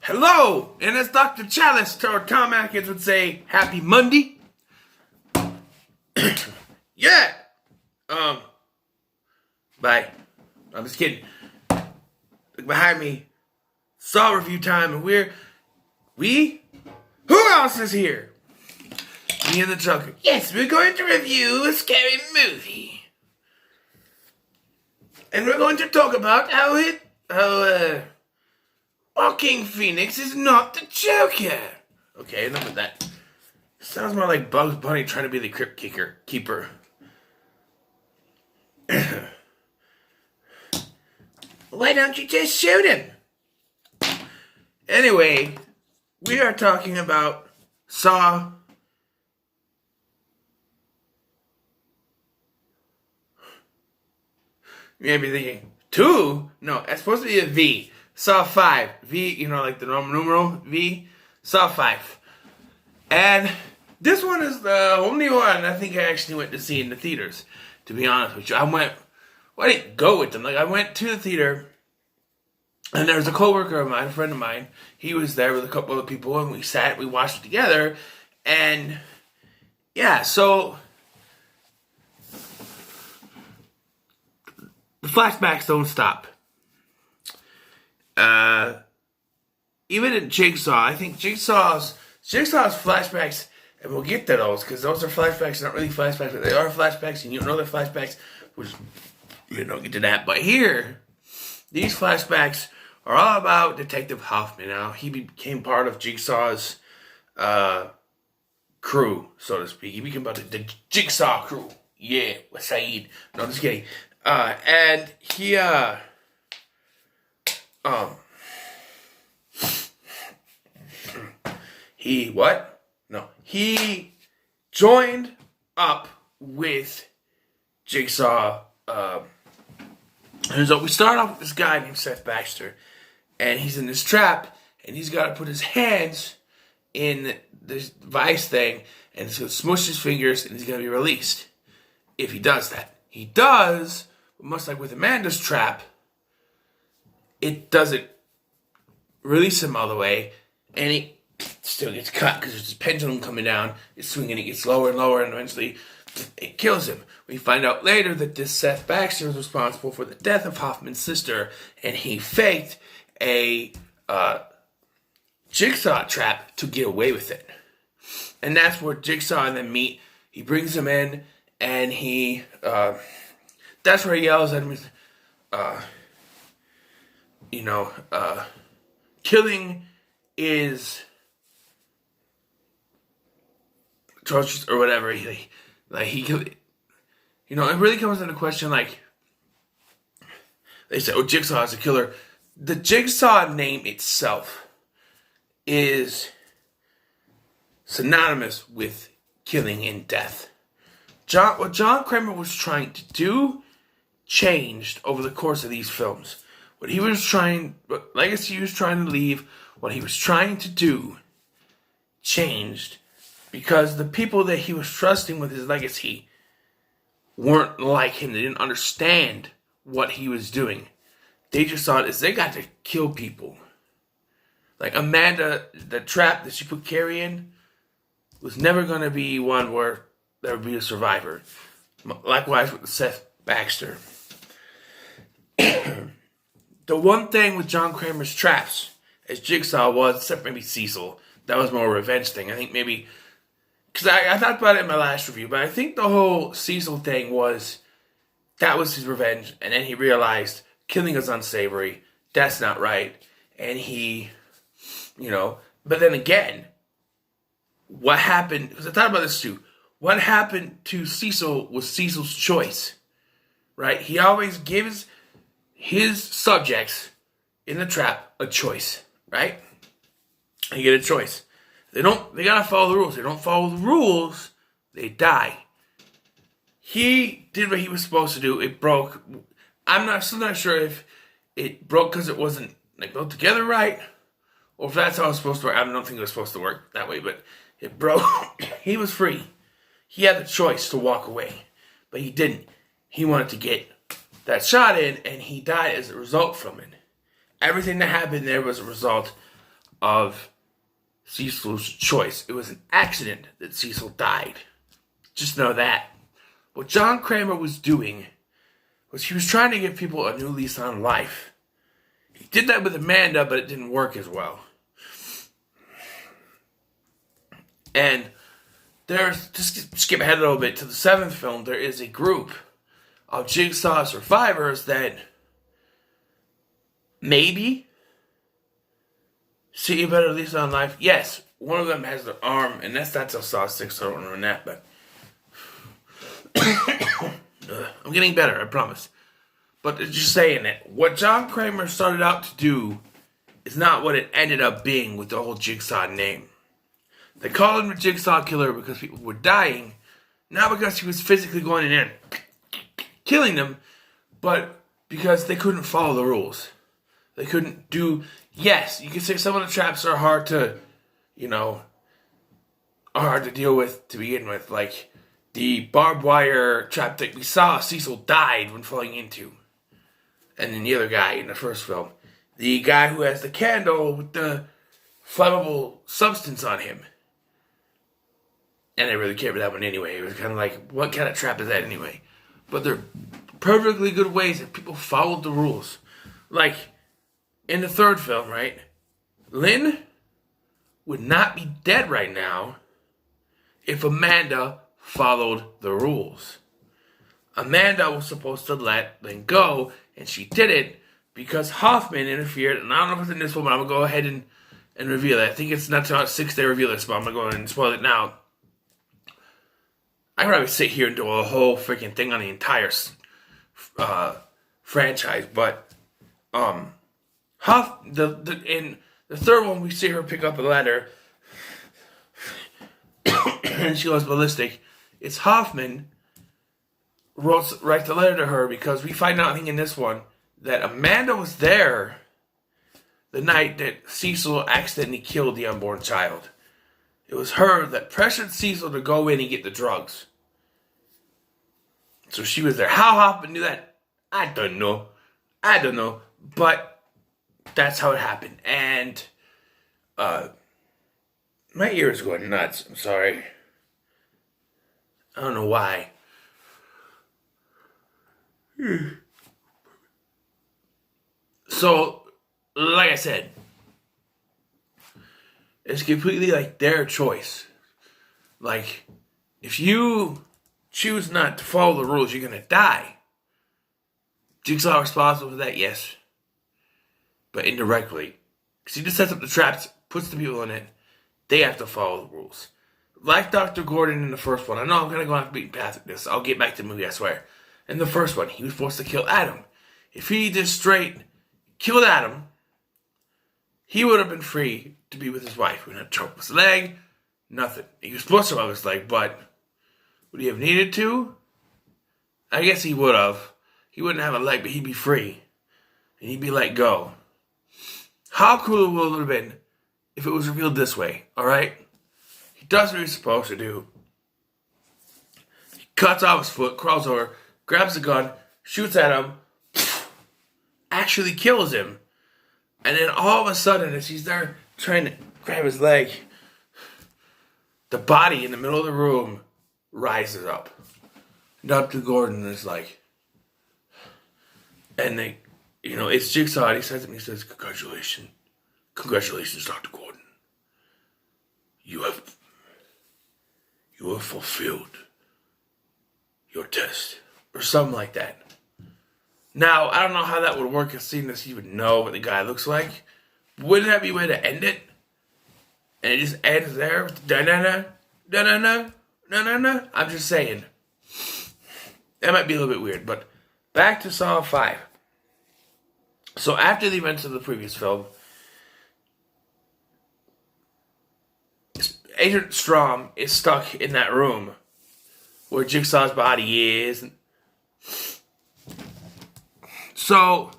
Hello, and as Dr. Chalice or Tom Atkins would say, Happy Monday. Yeah. Bye. I'm just kidding. Look behind me. Saw review time, and who else is here? Me and the trucker. Yes, we're going to review a scary movie. And we're going to talk about how Joaquin Phoenix is not the Joker. Okay, enough of that. Sounds more like Bugs Bunny trying to be the crypt keeper. Why don't you just shoot him? Anyway, we are talking about Saw. You may be thinking, 2? No, it's supposed to be a V. Saw 5. V, like the Roman numeral V. Saw 5. And this one is the only one I think I actually went to see in the theaters, to be honest with you. I didn't go with them. I went to the theater, and there was a coworker of mine, a friend of mine. He was there with a couple other people, and we watched it together. And, yeah, so the flashbacks don't stop. Even in Jigsaw, I think Jigsaw's flashbacks, and we'll get to those, because those are flashbacks, not really flashbacks, but they are flashbacks, and you know they're flashbacks, which, get to that. But here, these flashbacks are all about Detective Hoffman. Now, he became part of Jigsaw's crew, so to speak. He became part of the Jigsaw crew. Yeah, with Saeed. No, I'm just kidding. And he joined up with Jigsaw. And so we start off with this guy named Seth Baxter, and he's in this trap, and he's got to put his hands in this vice thing, and it's going to smush his fingers, and he's going to be released. If he does that. He does, but much like with Amanda's trap, it doesn't release him all the way, and he still gets cut because there's this pendulum coming down. It's swinging, it gets lower and lower, and eventually it kills him. We find out later that this Seth Baxter was responsible for the death of Hoffman's sister, and he faked a Jigsaw trap to get away with it. And that's where Jigsaw and them meet. He brings him in, and that's where he yells at him, killing is atrocious or whatever. It really comes into question, they say, Jigsaw is a killer. The Jigsaw name itself is synonymous with killing and death. What John Kramer was trying to do changed over the course of these films. What legacy he was trying to leave, what he was trying to do changed because the people that he was trusting with his legacy weren't like him. They didn't understand what he was doing. They just thought they got to kill people. Like Amanda, the trap that she put Carrie in was never going to be one where there would be a survivor. Likewise with Seth Baxter. The one thing with John Kramer's traps, as Jigsaw was, except maybe Cecil, that was more a revenge thing. I think maybe, because I talked about it in my last review, but I think the whole Cecil thing that was his revenge, and then he realized killing is unsavory, that's not right, and he, but then again, what happened, because I thought about this too, what happened to Cecil was Cecil's choice, right? He always gives his subjects in the trap a choice, right? You get a choice. They gotta follow the rules. They don't follow the rules, they die. He did what he was supposed to do. It broke. I'm still not sure if it broke because it wasn't built together right, or if that's how it was supposed to work. I don't think it was supposed to work that way, but it broke. He was free. He had the choice to walk away, but he didn't. He wanted to get that shot in, and he died as a result from it. Everything that happened there was a result of Cecil's choice. It was an accident that Cecil died. Just know that. What John Kramer was doing was he was trying to give people a new lease on life. He did that with Amanda, but it didn't work as well. And there's, just skip ahead a little bit to the 7th film, there is a group of Jigsaw survivors that maybe see a better lease on life. Yes, one of them has their arm, and that's not till Saw 6, so I don't know that, but I'm getting better, I promise. But just saying that what John Kramer started out to do is not what it ended up being with the whole Jigsaw name. They called him the Jigsaw Killer because people were dying, not because he was physically going in and killing them, but because they couldn't follow the rules. They couldn't do... Yes, you can say some of the traps are hard to, are hard to deal with to begin with. Like the barbed wire trap that we saw Cecil died when falling into. And then the other guy in the first film. The guy who has the candle with the flammable substance on him. And I really cared for that one anyway. It was kind of like, what kind of trap is that anyway? But they're perfectly good ways that people followed the rules. Like, in the 3rd film, right? Lynn would not be dead right now if Amanda followed the rules. Amanda was supposed to let Lynn go, and she did it because Hoffman interfered. And I don't know if it's in this one, but I'm going to go ahead and reveal it. I think it's not until 6 they reveal this, but I'm going to go ahead and spoil it now. I could probably sit here and do a whole freaking thing on the entire franchise, but in the 3rd one we see her pick up a letter and she goes ballistic. It's Hoffman writes the letter to her because we find out, I think in this one, that Amanda was there the night that Cecil accidentally killed the unborn child. It was her that pressured Cecil to go in and get the drugs. So she was there. How Hoffman knew that? I don't know. But that's how it happened. And my ear is going nuts. I'm sorry. I don't know why. So, like I said, it's completely like their choice. Like, if you choose not to follow the rules, you're going to die. Jigsaw responsible for that? Yes. But indirectly. Because he just sets up the traps, puts the people in it. They have to follow the rules. Like Dr. Gordon in the first one. I know I'm going to go off the beaten path with this. I'll get back to the movie, I swear. In the first one, he was forced to kill Adam. If he just straight killed Adam, he would have been free to be with his wife. He wouldn't have choked his leg. Nothing. He was supposed to have his leg, but would he have needed to? I guess he would have. He wouldn't have a leg, but he'd be free. And he'd be let go. How cool would it have been if it was revealed this way, alright? He does what he's supposed to do. He cuts off his foot, crawls over, grabs a gun, shoots at him, actually kills him. And then all of a sudden, as he's there trying to grab his leg, the body in the middle of the room rises up. Dr. Gordon is like, and they, it's Jigsaw, and he says to me, he says, Congratulations, Dr. Gordon. You have fulfilled your test. Or something like that. Now, I don't know how that would work, seeing as he would know what the guy looks like. Wouldn't that be a way to end it? And it just ends there with da-na-na, da-na-na, da-na-na. I'm just saying. That might be a little bit weird, but back to Saw 5. So after the events of the previous film, Agent Strom is stuck in that room where Jigsaw's body is. So,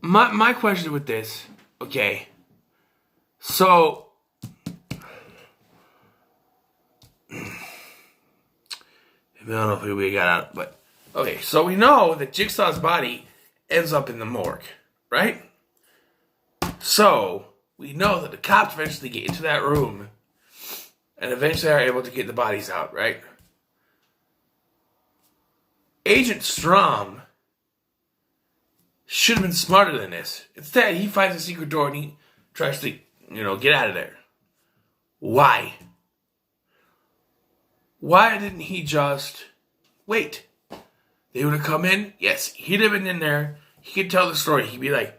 my question with this, okay, so, I don't know if we got out, but, okay, so we know that Jigsaw's body ends up in the morgue, right? So, we know that the cops eventually get into that room and eventually are able to get the bodies out, right? Agent Strom should have been smarter than this. Instead, he finds a secret door and he tries to, get out of there. Why? Why didn't he just wait? They would have come in. Yes, he'd have been in there. He could tell the story. He'd be like,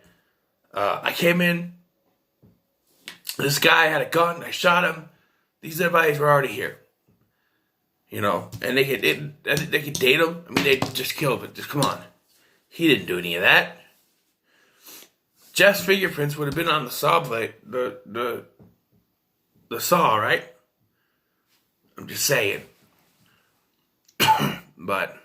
I came in. This guy had a gun. I shot him. These dead bodies were already here. And they could date him. I mean, they just killed him. Just come on. He didn't do any of that. Jeff's fingerprints would have been on the saw blade, the saw, right? I'm just saying. But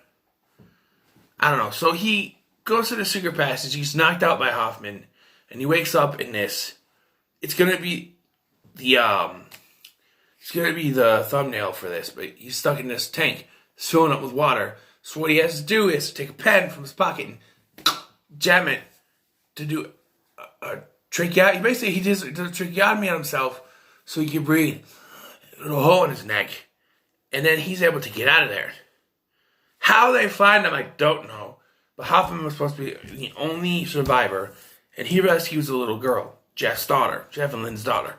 I don't know. So he goes to the secret passage. He's knocked out by Hoffman, and he wakes up in this. It's gonna be the thumbnail for this, but he's stuck in this tank, filling up with water. So what he has to do is take a pen from his pocket and jam it to do a tracheotomy. He does a tracheotomy on himself so he can breathe. A little hole in his neck, and then he's able to get out of there. How they find him, I don't know. But Hoffman was supposed to be the only survivor, and he rescues a little girl, Jeff and Lynn's daughter.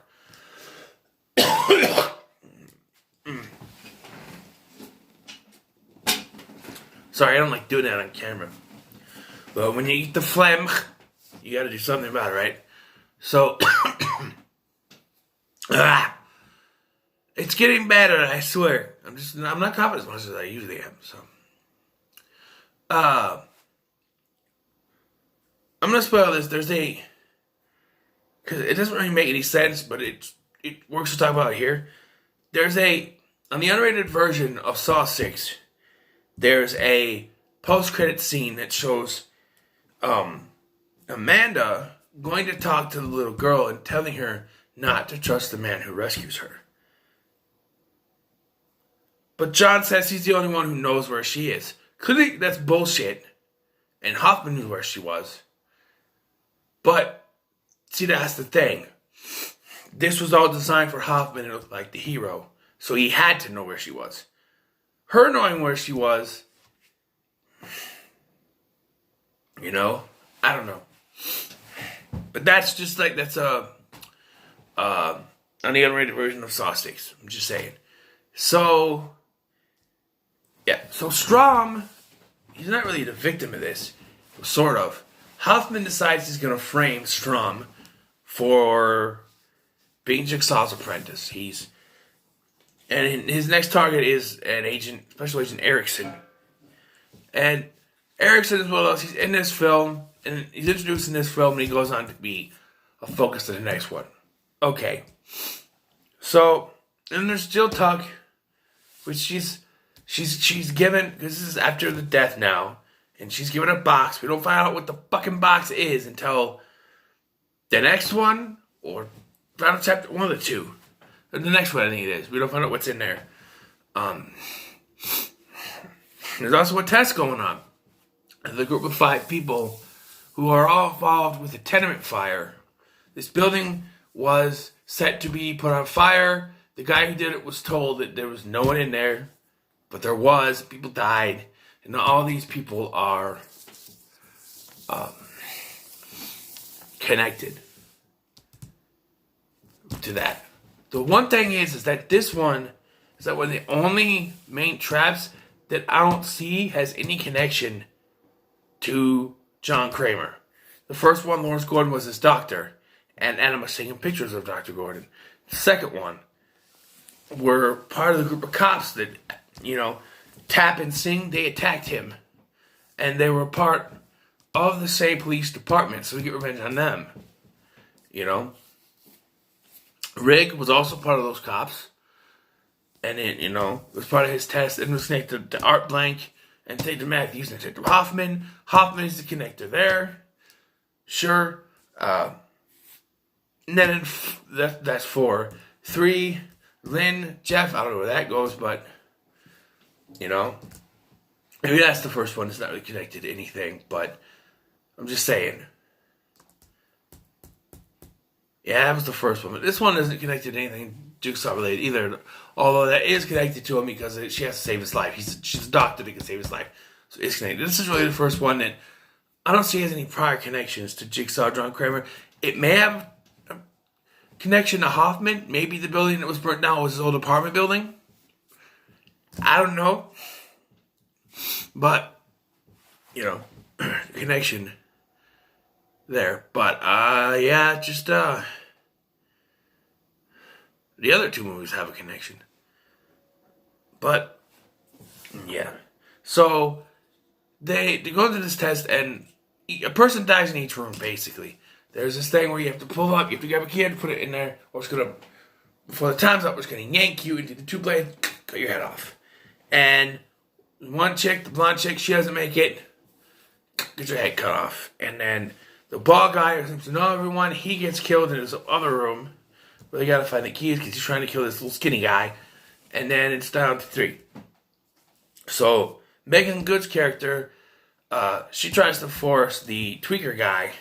Sorry, I don't like doing that on camera. But when you eat the phlegm, you gotta do something about it, right? So, it's getting better, I swear. I'm not coughing as much as I usually am, so. I'm gonna spoil this. Because it doesn't really make any sense, but it works to talk about it here. On the unrated version of Saw 6, there's a post-credit scene that shows Amanda going to talk to the little girl and telling her not to trust the man who rescues her. But John says he's the only one who knows where she is. Clearly, that's bullshit. And Hoffman knew where she was. But, see, that's the thing. This was all designed for Hoffman to look like the hero. So he had to know where she was. Her knowing where she was, I don't know. But that's just like, on the unrated version of Saw 6. I'm just saying. So, yeah. So Strom, he's not really the victim of this. Sort of. Hoffman decides he's going to frame Strom for being Jigsaw's apprentice. And his next target is Special Agent Erickson. And Erickson is one of those, he's in this film, and he's introduced in this film, and he goes on to be a focus of the next one. Okay. So, and there's Jill Tuck, which she's given, because this is after the death now, and she's given a box. We don't find out what the fucking box is until the next one, or final chapter, one of the two. Or the next one, I think it is. We don't find out what's in there. There's also a test going on. The group of 5 people who are all involved with a tenement fire. This building was set to be put on fire. The guy who did it was told that there was no one in there, but there was. People died. And all these people are connected to that. The one thing is that this one is that one of the only main traps that I don't see has any connection to John Kramer. The first one, Lawrence Gordon, was his doctor, and Adam was taking pictures of Dr. Gordon. The second one were part of the group of cops that, Tap and Singh, they attacked him. And they were part of the same police department, so we get revenge on them. Rig was also part of those cops. And it, was part of his test. And was connected to Art Blank and Tate Matthews and Detective Hoffman. Hoffman is the connector there. Sure. And then that's 4. 3, Lynn, Jeff, I don't know where that goes, but, maybe that's the first one. It's not really connected to anything, but I'm just saying. Yeah, that was the first one. But this one isn't connected to anything Jigsaw related either. Although that is connected to him because she has to save his life. She's a doctor that can save his life. So it's connected. This is really the first one that I don't see has any prior connections to Jigsaw, John Kramer. It may have a connection to Hoffman. Maybe the building that was burnt down was his old apartment building. I don't know. But, connection there. But, yeah, just, the other two movies have a connection. But, yeah. So, they go into this test, and a person dies in each room, basically. There's this thing where you have to pull up, you have to grab a kid, put it in there, or it's going to, before the time's up, it's going to yank you into the two blades, cut your head off. And one chick, the blonde chick, she doesn't make it, gets her head cut off. And then the bald guy who seems to know everyone, he gets killed in his other room, where they got to find the keys because he's trying to kill this little skinny guy. And then it's down to 3. So, Megan Good's character, she tries to force the tweaker guy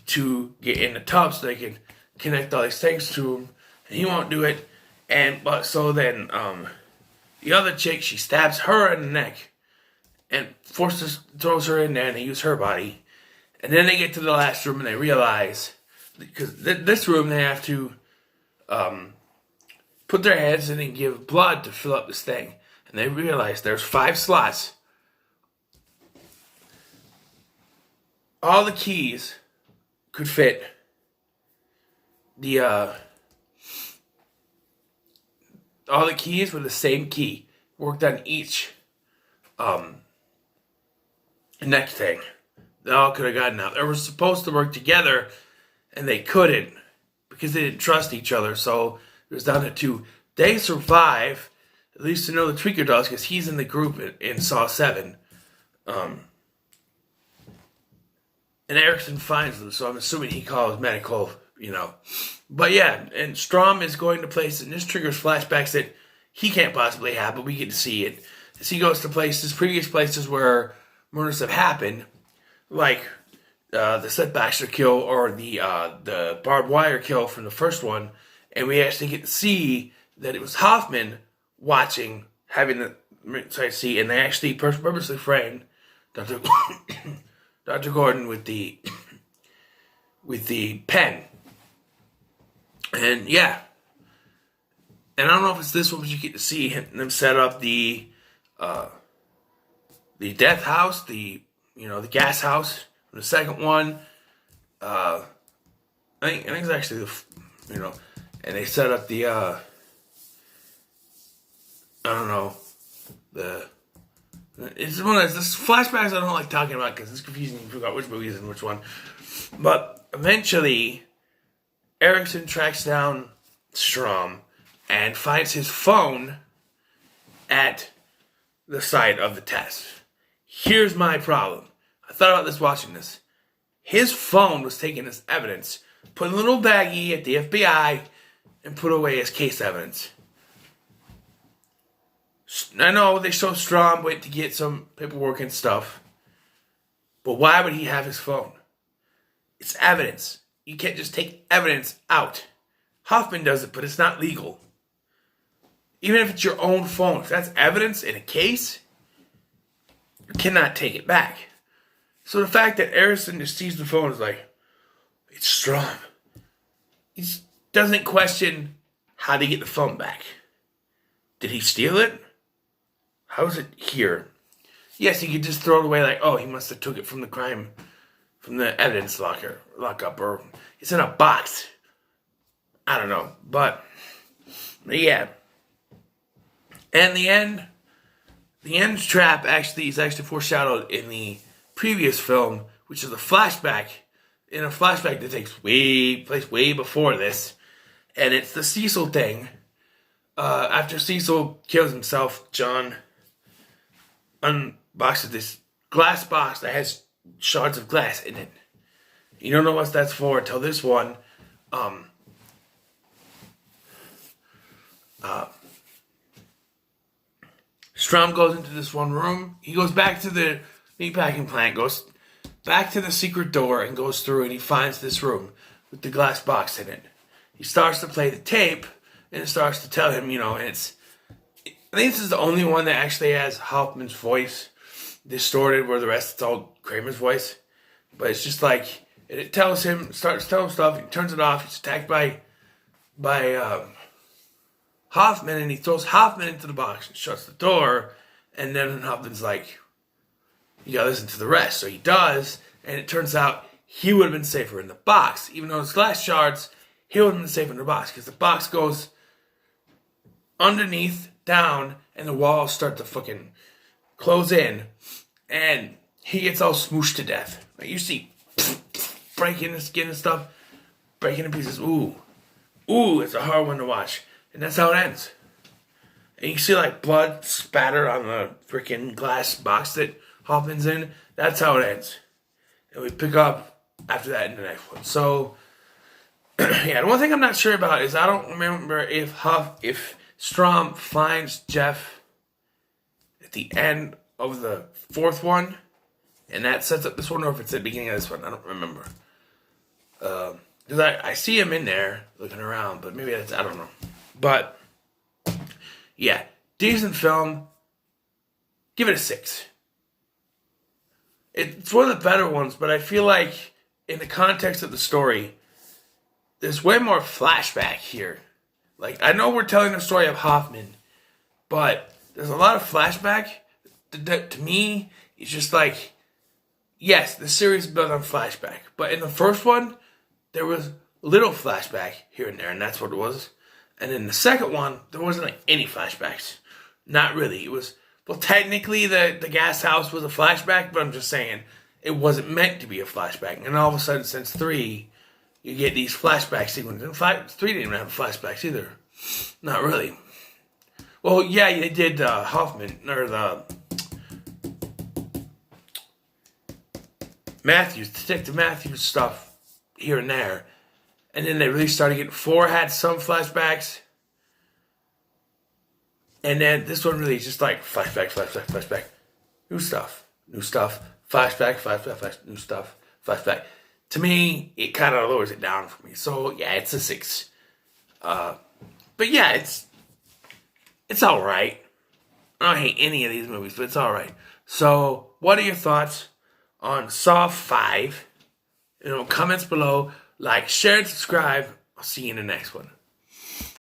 to get in the tub so they can connect all these things to him, and he won't do it. So then the other chick, she stabs her in the neck and throws her in there, and they use her body. And then they get to the last room and they realize, because this room they have to put their heads in and give blood to fill up this thing. And they realize there's 5 slots. All the keys could fit all the keys were the same key. Worked on each neck thing. They all could have gotten out. They were supposed to work together, and they couldn't because they didn't trust each other. So it was down to 2. They survive, at least to know the tweaker does, because he's in the group in Saw 7. And Erickson finds them, so I'm assuming he calls medical, But yeah, and Strom is going to places, and this triggers flashbacks that he can't possibly have, but we get to see it. As he goes to previous places where murders have happened, like the Seth Baxter kill or the barbed wire kill from the first one, and we actually get to see that it was Hoffman watching, having the sight see, and they actually purposely framed Dr. Dr. Gordon with the pen. And yeah. And I don't know if it's this one, but you get to see them set up the death house, the gas house. The second one, I think it's actually and they set up the it's one of those flashbacks I don't like talking about because it's confusing. You forgot which movie is in which one. But eventually, Erickson tracks down Strom and finds his phone at the site of the test. Here's my problem. I thought about this watching this. His phone was taken as evidence, put in a little baggie at the FBI, and put away as case evidence. I know they show Strom went to get some paperwork and stuff, but why would he have his phone? It's evidence. You can't just take evidence out. Hoffman does it, but it's not legal. Even if it's your own phone, if that's evidence in a case, you cannot take it back. So the fact that Erickson just sees the phone is like, it's Strom. He doesn't question how to get the phone back. Did he steal it? How is it here? Yes, he could just throw it away like, oh, he must have took it from the evidence lockup, or it's in a box. I don't know, but yeah. And the end trap is actually foreshadowed in the previous film, which is a flashback. In a flashback that takes place way before this, and it's the Cecil thing. After Cecil kills himself, John unboxes this glass box that has shards of glass in it. You don't know what that's for until this one. Strom goes into this one room. He goes back to the meatpacking plant, goes back to the secret door and goes through, and he finds this room with the glass box in it. He starts to play the tape, and it starts to tell him, and I think this is the only one that actually has Hoffman's voice distorted, where the rest it's all Kramer's voice. But it's just like, it tells him, starts to tell him stuff, he turns it off, he's attacked by Hoffman, and he throws Hoffman into the box and shuts the door, and then Hoffman's like, you gotta listen to the rest. So he does, and it turns out he would have been safer in the box. Even though it's glass shards, he would have been safer in the box, because the box goes underneath, down, and the walls start to fucking close in, and he gets all smooshed to death. Like, you see breaking the skin and stuff, breaking in pieces. Ooh, it's a hard one to watch. And that's how it ends. And you see like blood spatter on the freaking glass box that Hoffman's in. That's how it ends. And we pick up after that in the next one. So, yeah, the one thing I'm not sure about is I don't remember if Strom finds Jeff at the end of the fourth one, and that sets up this one, or if it's at the beginning of this one. I don't remember. Because I see him in there looking around, but maybe that's, I don't know. But, yeah, decent film. Give it a 6. It's one of the better ones, but I feel like in the context of the story, there's way more flashback here. Like, I know we're telling the story of Hoffman, but there's a lot of flashback that to me, it's just like, yes, the series is built on flashback, but in the first one, there was little flashback here and there, and that's what it was. And in the second one, there wasn't like any flashbacks. Not really. It was, well, technically the gas house was a flashback, but I'm just saying it wasn't meant to be a flashback. And all of a sudden, since 3, you get these flashback sequences. And 3 didn't even have flashbacks either. Not really. Well, yeah, they did Hoffman, or the Detective Matthews stuff here and there. And then they really started getting 4 had some flashbacks. And then this one really is just like flashback. New stuff. Flashback, new stuff, flashback. To me, it kind of lowers it down for me. So, yeah, it's a 6. But yeah, it's alright. I don't hate any of these movies, but it's alright. So, what are your thoughts on Saw 5? Comments below. Like, share, and subscribe. I'll see you in the next one.